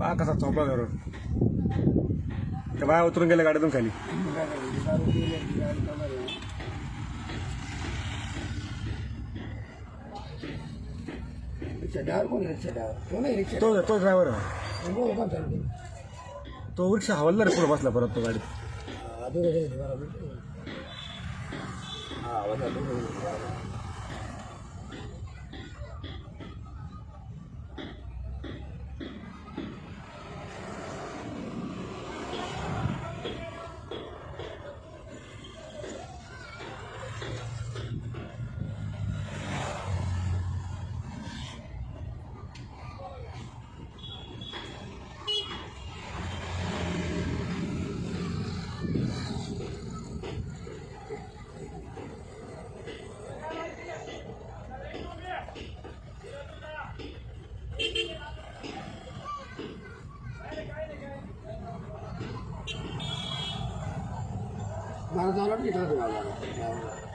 हा कसा चौपला धरून त्या बाया उतरून गेल्या गाडीतून खाली. तो ड्रायव्हर आहे. तो रिक्षा हवालदार पुढे बसला परत तो गाडीत. मला जाणार नाही.